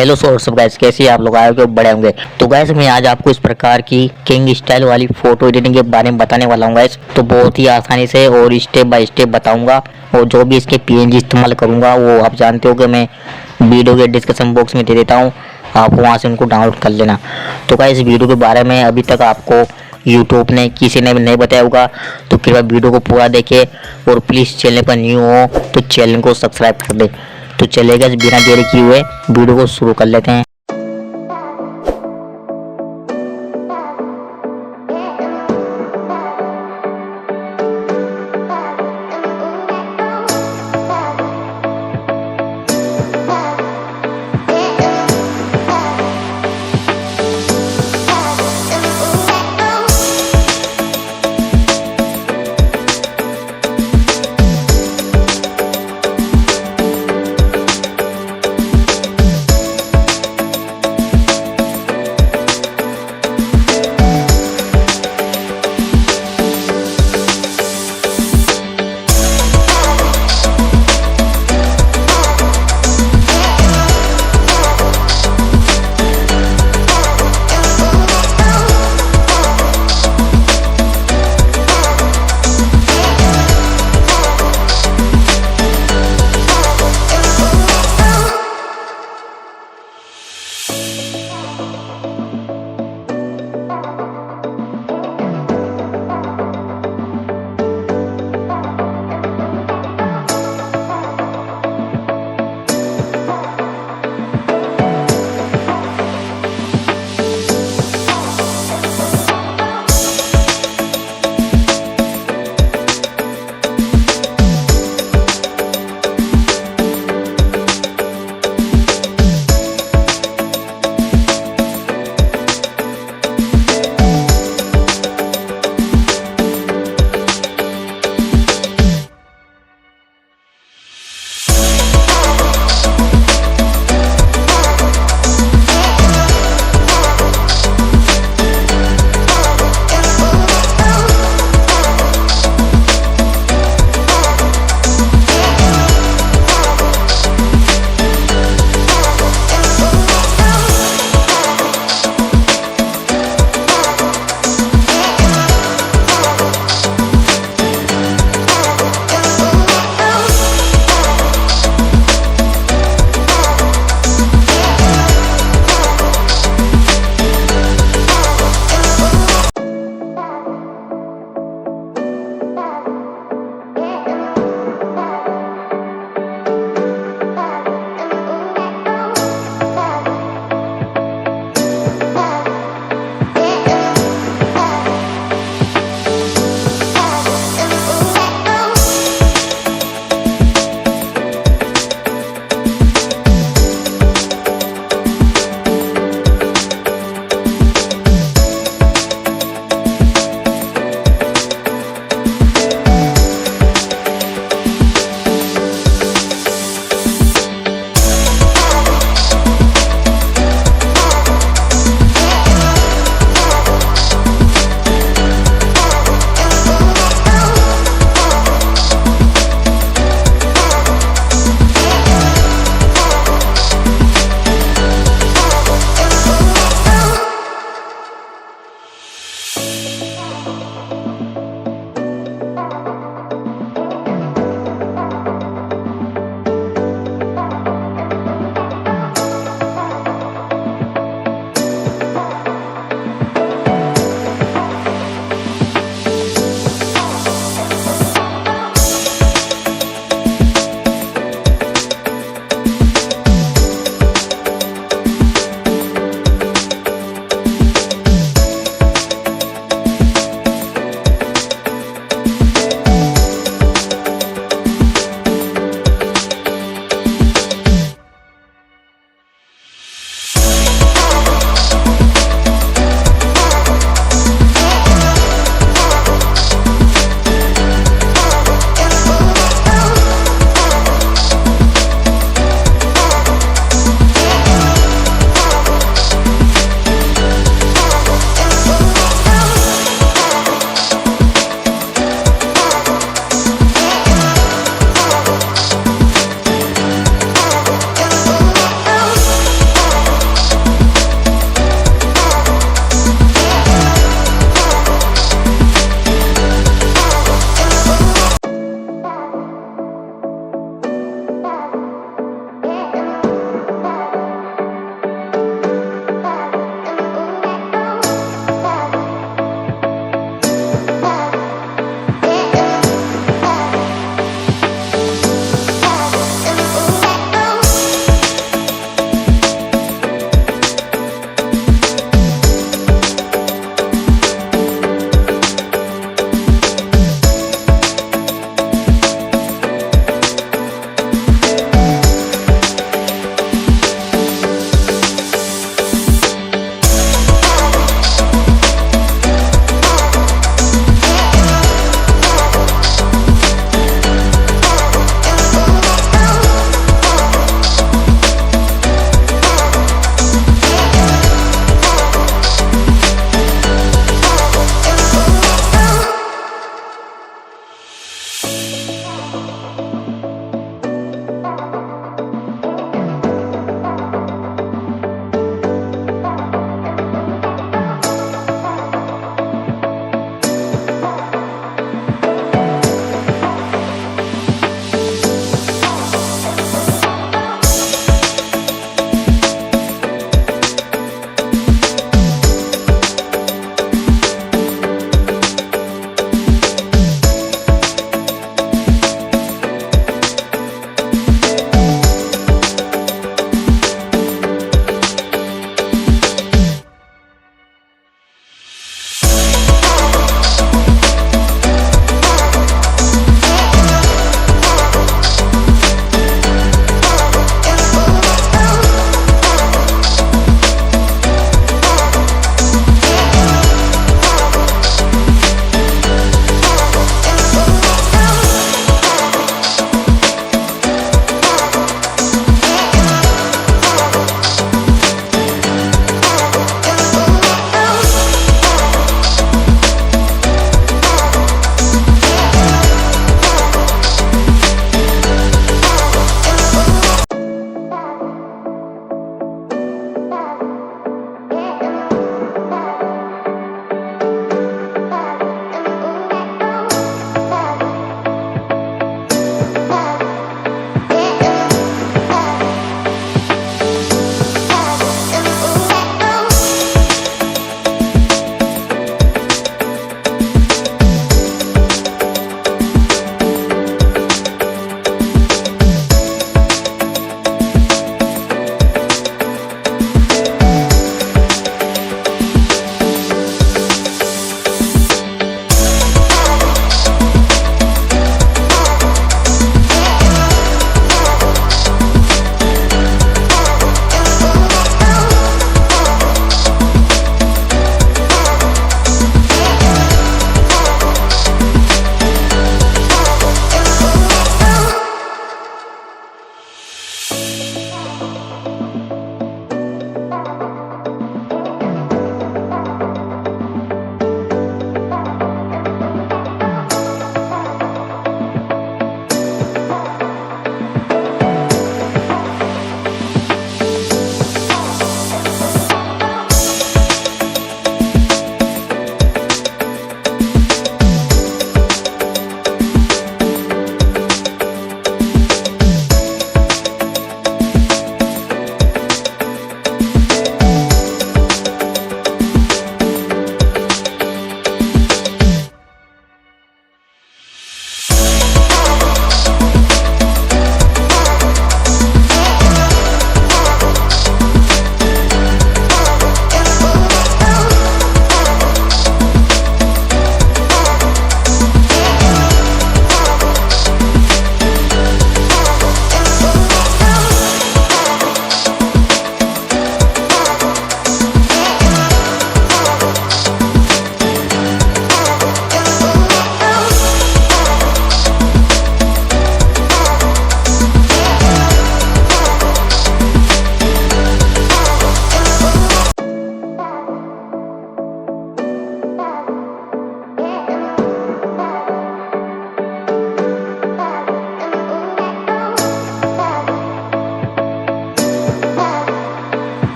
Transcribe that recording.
Hello सब guys, कैसे आप लोग आए हो बड़े होंगे। तो गाइस मैं आज आपको इस प्रकार की किंग स्टाइल वाली फोटो एडिटिंग के बारे में बताने वाला हूँ गाइस। तो बहुत ही आसानी से और स्टेप बाय स्टेप बताऊंगा और जो भी इसके पीएनजी इस्तेमाल करूंगा वो आप जानते हो कि मैं वीडियो के डिस्क्रिप्शन बॉक्स में दे देता हूँ, आप वहाँ से उनको डाउनलोड कर लेना। तो गाइस इस वीडियो के बारे में अभी तक आपको यूट्यूब ने किसी ने भी नहीं बताया होगा, तो कृपया वीडियो को पूरा देखें और प्लीज़ चैनल पर न्यू हो तो चैनल को सब्सक्राइब कर दे। तो चलेगा बिना देरी किए हुए वीडियो को शुरू कर लेते हैं।